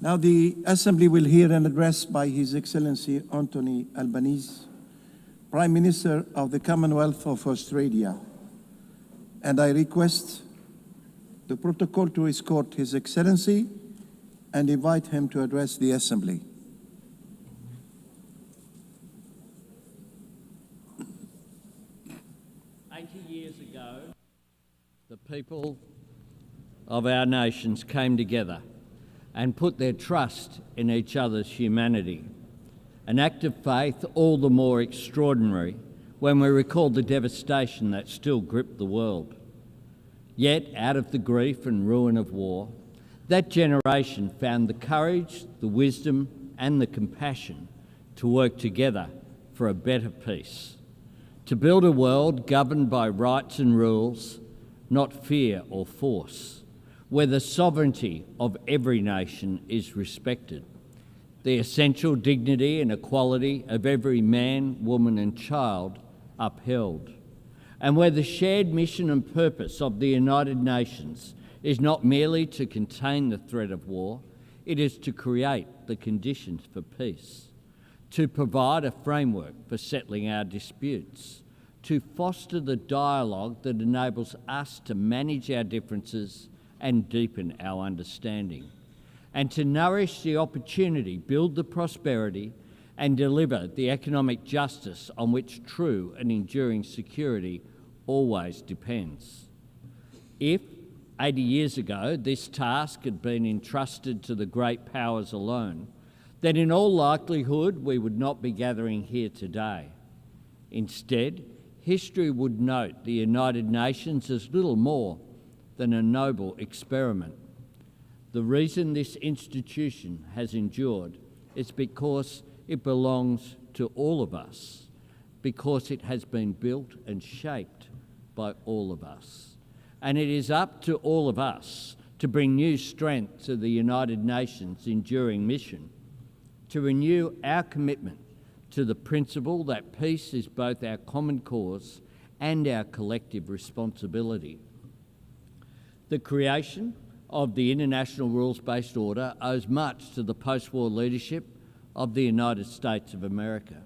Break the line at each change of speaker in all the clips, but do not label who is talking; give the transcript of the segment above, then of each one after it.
Now the Assembly will hear an address by His Excellency Anthony Albanese, Prime Minister of the Commonwealth of Australia, and I request the protocol to escort His Excellency and invite him to address the Assembly.
Years ago, the people of our nations came together and put their trust in each other's humanity, an act of faith all the more extraordinary when we recall the devastation that still gripped the world. Yet, out of the grief and ruin of war, that generation found the courage, the wisdom and the compassion to work together for a better peace, to build a world governed by rights and rules, not fear or force, where the sovereignty of every nation is respected, the essential dignity and equality of every man, woman and child upheld, and where the shared mission and purpose of the United Nations is not merely to contain the threat of war, it is to create the conditions for peace, to provide a framework for settling our disputes, to foster the dialogue that enables us to manage our differences and deepen our understanding, and to nourish the opportunity, build the prosperity and deliver the economic justice on which true and enduring security always depends. If 80 years ago this task had been entrusted to the great powers alone, then in all likelihood we would not be gathering here today. Instead, history would note the United Nations as little more than a noble experiment. The reason this institution has endured is because it belongs to all of us, because it has been built and shaped by all of us. And it is up to all of us to bring new strength to the United Nations' enduring mission, to renew our commitment to the principle that peace is both our common cause and our collective responsibility. The creation of the International Rules-Based Order owes much to the post-war leadership of the United States of America.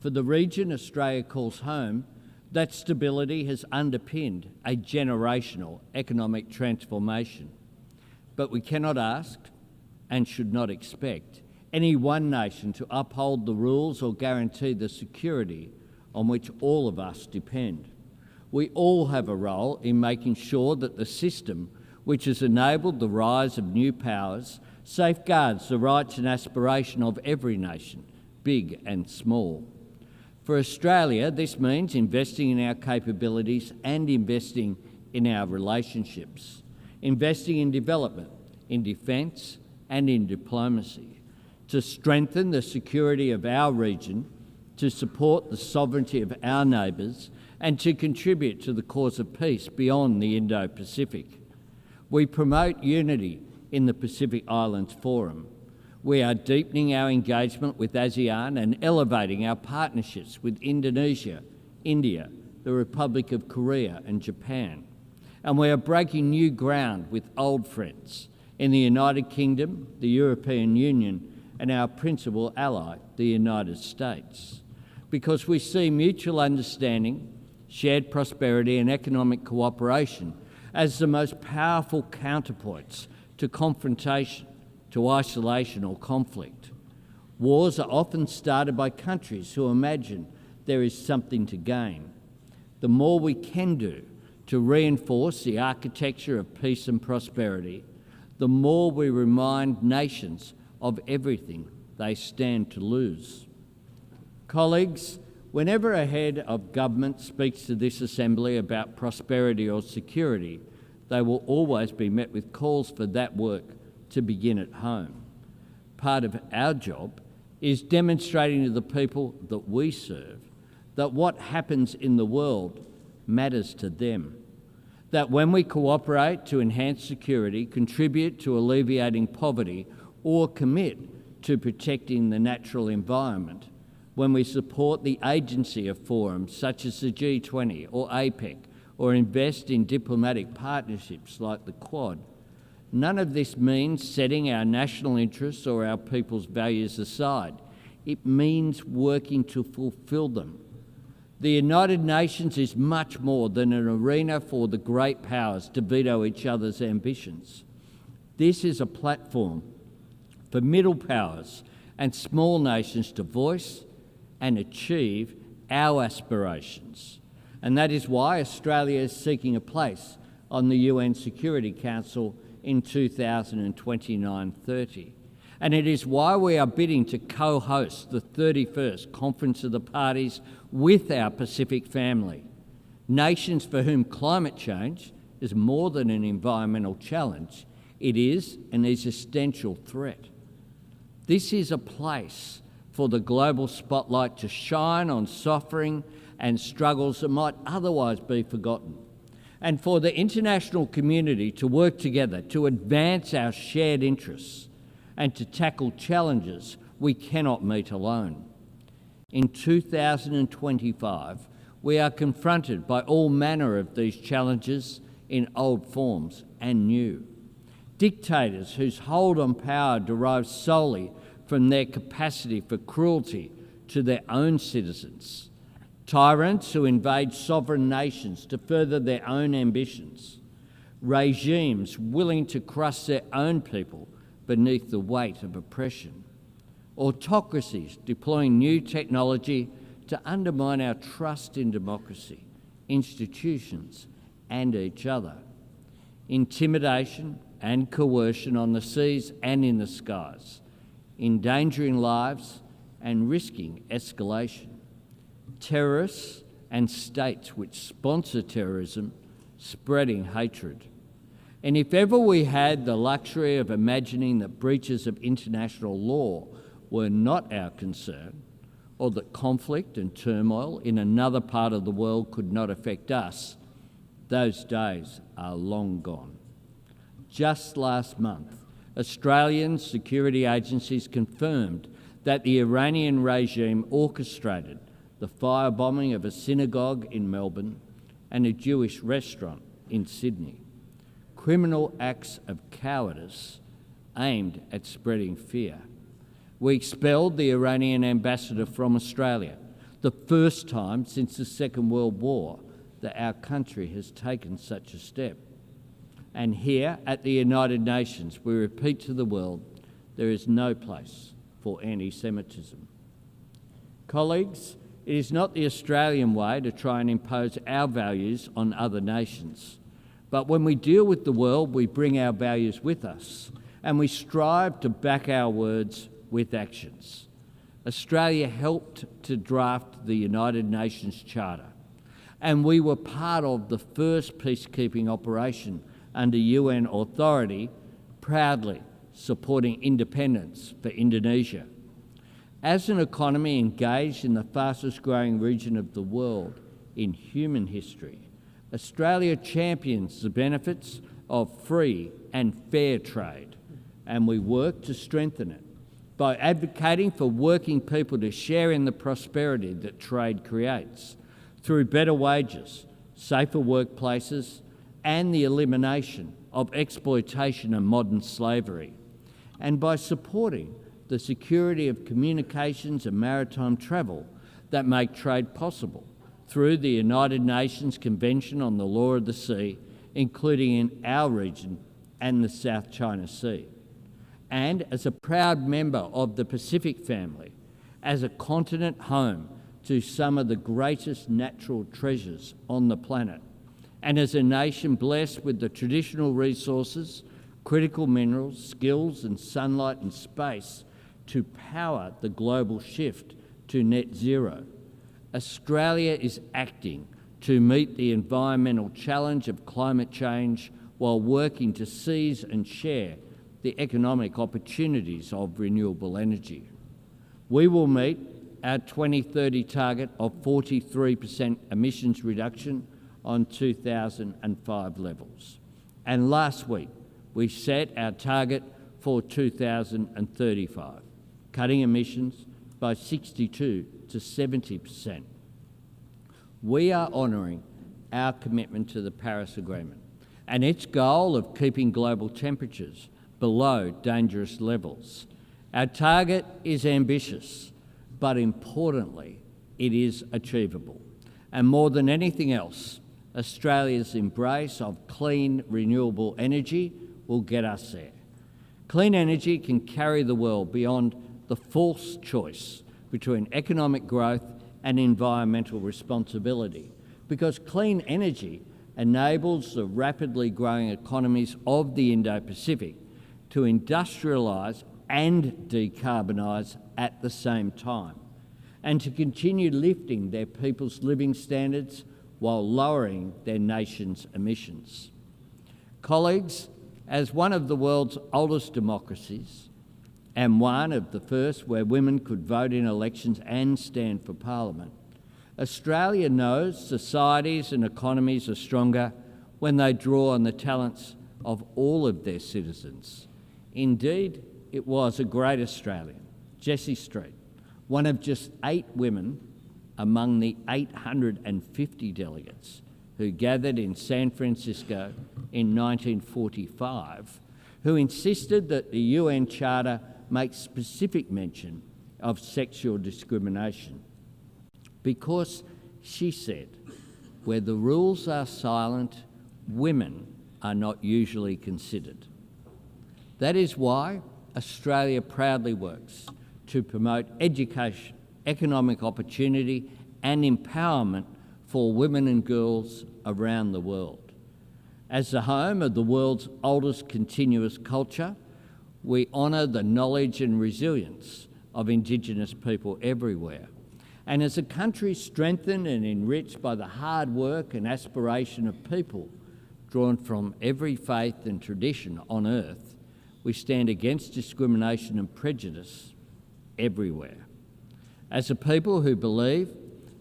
For the region Australia calls home, that stability has underpinned a generational economic transformation. But we cannot ask, and should not expect, any one nation to uphold the rules or guarantee the security on which all of us depend. We all have a role in making sure that the system which has enabled the rise of new powers safeguards the rights and aspiration of every nation, big and small. For Australia, this means investing in our capabilities and investing in our relationships, investing in development, in defence and in diplomacy, to strengthen the security of our region, to support the sovereignty of our neighbours and to contribute to the cause of peace beyond the Indo-Pacific. We promote unity in the Pacific Islands Forum. We are deepening our engagement with ASEAN and elevating our partnerships with Indonesia, India, the Republic of Korea and Japan. And we are breaking new ground with old friends in the United Kingdom, the European Union and our principal ally, the United States, because we see mutual understanding, shared prosperity and economic cooperation as the most powerful counterpoints to confrontation, to isolation or conflict. Wars are often started by countries who imagine there is something to gain. The more we can do to reinforce the architecture of peace and prosperity, the more we remind nations of everything they stand to lose. Colleagues, whenever a head of government speaks to this Assembly about prosperity or security, they will always be met with calls for that work to begin at home. Part of our job is demonstrating to the people that we serve that what happens in the world matters to them, that when we cooperate to enhance security, contribute to alleviating poverty, or commit to protecting the natural environment, when we support the agency of forums such as the G20 or APEC, or invest in diplomatic partnerships like the Quad, None of this means setting our national interests or our people's values aside. It means working to fulfil them. The United Nations is much more than an arena for the great powers to veto each other's ambitions. This is a platform for middle powers and small nations to voice and achieve our aspirations. And that is why Australia is seeking a place on the UN Security Council in 2029-30. And it is why we are bidding to co-host the 31st Conference of the Parties with our Pacific family, nations for whom climate change is more than an environmental challenge, it is an existential threat. This is a place for the global spotlight to shine on suffering and struggles that might otherwise be forgotten, and for the international community to work together to advance our shared interests and to tackle challenges we cannot meet alone. In 2025, we are confronted by all manner of these challenges in old forms and new. Dictators whose hold on power derives solely from their capacity for cruelty to their own citizens. Tyrants who invade sovereign nations to further their own ambitions. Regimes willing to crush their own people beneath the weight of oppression. Autocracies deploying new technology to undermine our trust in democracy, institutions, and each other. Intimidation and coercion on the seas and in the skies, endangering lives and risking escalation. Terrorists and states which sponsor terrorism, spreading hatred. And if ever we had the luxury of imagining that breaches of international law were not our concern, or that conflict and turmoil in another part of the world could not affect us, those days are long gone. Just last month, Australian security agencies confirmed that the Iranian regime orchestrated the firebombing of a synagogue in Melbourne and a Jewish restaurant in Sydney. Criminal acts of cowardice aimed at spreading fear. We expelled the Iranian ambassador from Australia, the first time since the Second World War that our country has taken such a step. And here at the United Nations, we repeat to the world, there is no place for anti-Semitism. Colleagues, it is not the Australian way to try and impose our values on other nations. But when we deal with the world, we bring our values with us and we strive to back our words with actions. Australia helped to draft the United Nations Charter, and we were part of the first peacekeeping operation under UN authority, proudly supporting independence for Indonesia. As an economy engaged in the fastest growing region of the world in human history, Australia champions the benefits of free and fair trade, and we work to strengthen it by advocating for working people to share in the prosperity that trade creates through better wages, safer workplaces, and the elimination of exploitation and modern slavery, and by supporting the security of communications and maritime travel that make trade possible through the United Nations Convention on the Law of the Sea, including in our region and the South China Sea. And as a proud member of the Pacific family, as a continent home to some of the greatest natural treasures on the planet, and as a nation blessed with the traditional resources, critical minerals, skills and sunlight and space to power the global shift to net zero, Australia is acting to meet the environmental challenge of climate change while working to seize and share the economic opportunities of renewable energy. We will meet our 2030 target of 43% emissions reduction on 2005 levels. And last week, we set our target for 2035, cutting emissions by 62 to 70%. We are honouring our commitment to the Paris Agreement, and its goal of keeping global temperatures below dangerous levels. Our target is ambitious, but importantly, it is achievable. And more than anything else, Australia's embrace of clean, renewable energy will get us there. Clean energy can carry the world beyond the false choice between economic growth and environmental responsibility, because clean energy enables the rapidly growing economies of the Indo-Pacific to industrialise and decarbonise at the same time, and to continue lifting their people's living standards while lowering their nation's emissions. Colleagues, as one of the world's oldest democracies, and one of the first where women could vote in elections and stand for Parliament, Australia knows societies and economies are stronger when they draw on the talents of all of their citizens. Indeed, it was a great Australian, Jessie Street, one of just 8 women among the 850 delegates who gathered in San Francisco in 1945, who insisted that the UN Charter makes specific mention of sexual discrimination. Because, she said, where the rules are silent, women are not usually considered. That is why Australia proudly works to promote education, economic opportunity and empowerment for women and girls around the world. As the home of the world's oldest continuous culture, we honour the knowledge and resilience of Indigenous people everywhere. And as a country strengthened and enriched by the hard work and aspiration of people drawn from every faith and tradition on earth, we stand against discrimination and prejudice everywhere. As a people who believe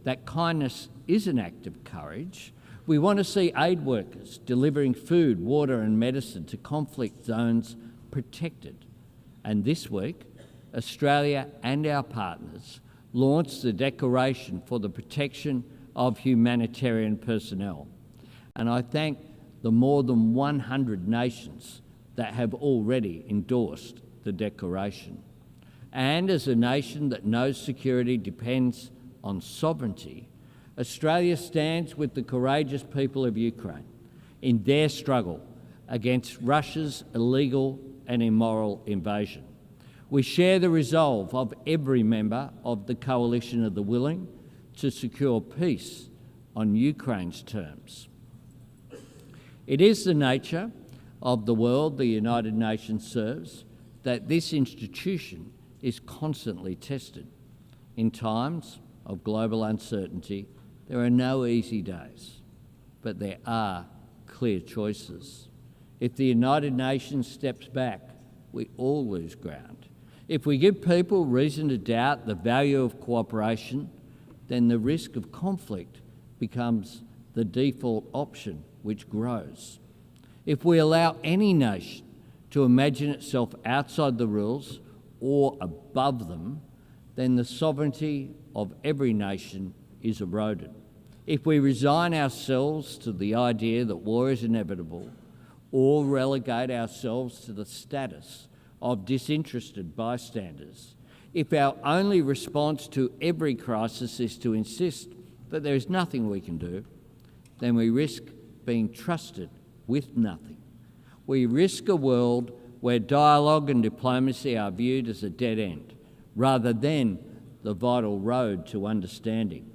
that kindness is an act of courage, we want to see aid workers delivering food, water and medicine to conflict zones protected. And this week, Australia and our partners launched the Declaration for the Protection of Humanitarian Personnel. And I thank the more than 100 nations that have already endorsed the Declaration. And as a nation that knows security depends on sovereignty, Australia stands with the courageous people of Ukraine in their struggle against Russia's illegal and immoral invasion. We share the resolve of every member of the Coalition of the Willing to secure peace on Ukraine's terms. It is the nature of the world the United Nations serves that this institution is constantly tested. In times of global uncertainty, there are no easy days, but there are clear choices. If the United Nations steps back, we all lose ground. If we give people reason to doubt the value of cooperation, then the risk of conflict becomes the default option, which grows. If we allow any nation to imagine itself outside the rules or above them, then the sovereignty of every nation is eroded. If we resign ourselves to the idea that war is inevitable, or relegate ourselves to the status of disinterested bystanders, if our only response to every crisis is to insist that there is nothing we can do, then we risk being trusted with nothing. We risk a world where dialogue and diplomacy are viewed as a dead end, rather than the vital road to understanding,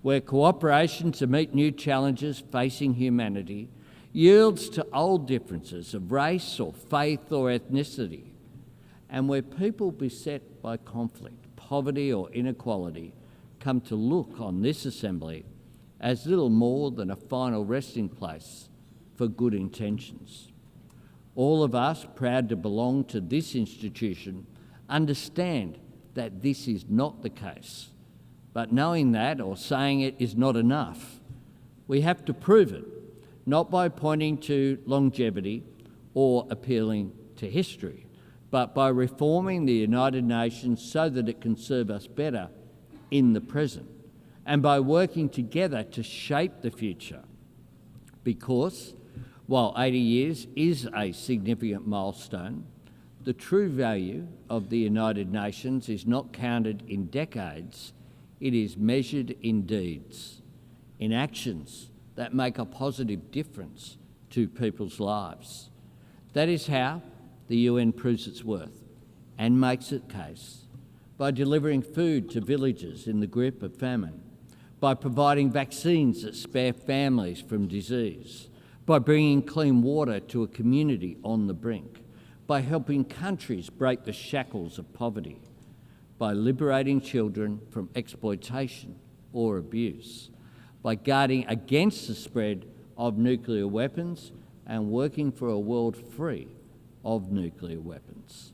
where cooperation to meet new challenges facing humanity yields to old differences of race or faith or ethnicity, and where people beset by conflict, poverty or inequality come to look on this assembly as little more than a final resting place for good intentions. All of us, proud to belong to this institution, understand that this is not the case. But knowing that or saying it is not enough. We have to prove it, not by pointing to longevity or appealing to history, but by reforming the United Nations so that it can serve us better in the present, and by working together to shape the future. Because While 80 years is a significant milestone, the true value of the United Nations is not counted in decades, it is measured in deeds, in actions that make a positive difference to people's lives. That is how the UN proves its worth and makes its case, by delivering food to villages in the grip of famine, by providing vaccines that spare families from disease, by bringing clean water to a community on the brink, by helping countries break the shackles of poverty, by liberating children from exploitation or abuse, by guarding against the spread of nuclear weapons and working for a world free of nuclear weapons,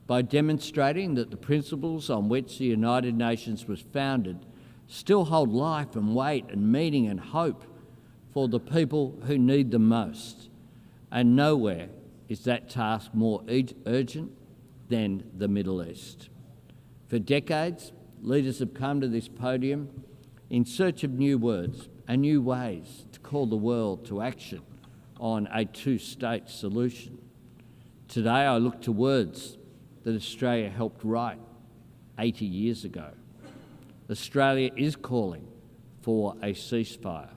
by demonstrating that the principles on which the United Nations was founded still hold life and weight and meaning and hope for the people who need them most. And nowhere is that task more urgent than the Middle East. For decades, leaders have come to this podium in search of new words and new ways to call the world to action on a two-state solution. Today I look to words that Australia helped write 80 years ago. Australia is calling for a ceasefire,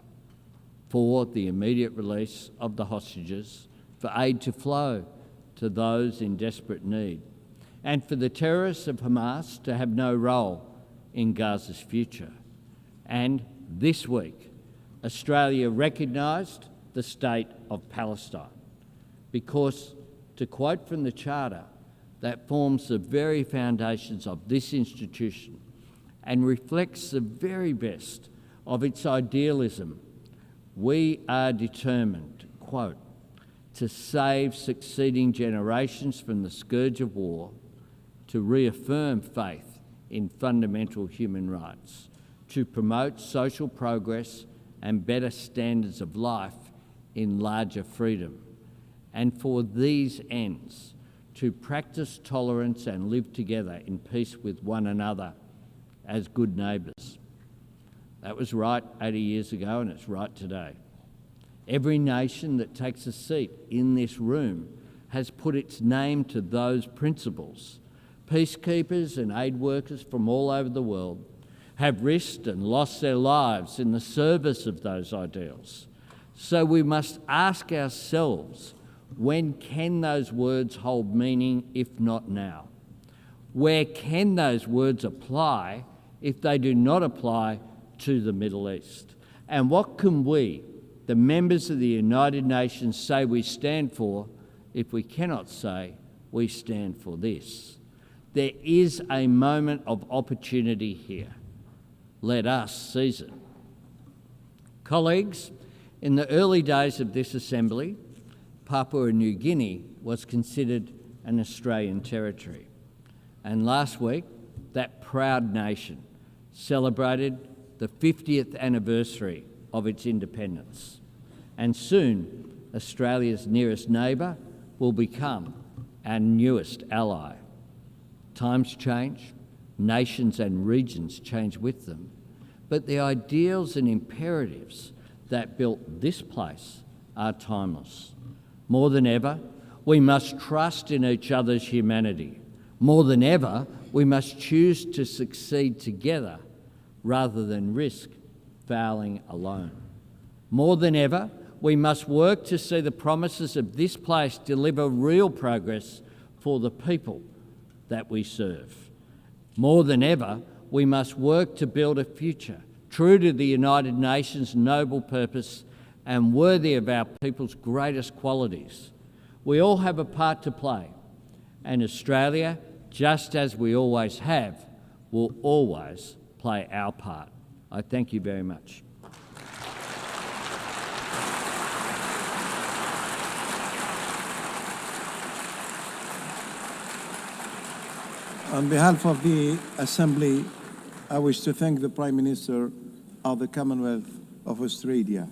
for the immediate release of the hostages, for aid to flow to those in desperate need, and for the terrorists of Hamas to have no role in Gaza's future. And this week, Australia recognised the state of Palestine because, to quote from the Charter, that forms the very foundations of this institution and reflects the very best of its idealism, we are determined, quote, to save succeeding generations from the scourge of war, to reaffirm faith in fundamental human rights, to promote social progress and better standards of life in larger freedom, and for these ends, to practice tolerance and live together in peace with one another as good neighbours. That was right 80 years ago and it's right today. Every nation that takes a seat in this room has put its name to those principles. Peacekeepers and aid workers from all over the world have risked and lost their lives in the service of those ideals. So we must ask ourselves, when can those words hold meaning if not now? Where can those words apply if they do not apply to the Middle East? And what can we, the members of the United Nations, say we stand for if we cannot say we stand for this? There is a moment of opportunity here. Let us seize it. Colleagues, in the early days of this Assembly, Papua New Guinea was considered an Australian territory. And last week, that proud nation celebrated the 50th anniversary of its independence. And soon, Australia's nearest neighbour will become our newest ally. Times change, nations and regions change with them, but the ideals and imperatives that built this place are timeless. More than ever, we must trust in each other's humanity. More than ever, we must choose to succeed together rather than risk failing alone. More than ever, we must work to see the promises of this place deliver real progress for the people that we serve. More than ever, we must work to build a future true to the United Nations' noble purpose and worthy of our people's greatest qualities. We all have a part to play, and Australia, just as we always have, will always play our part. I thank you very much.
On behalf of the Assembly, I wish to thank the Prime Minister of the Commonwealth of Australia.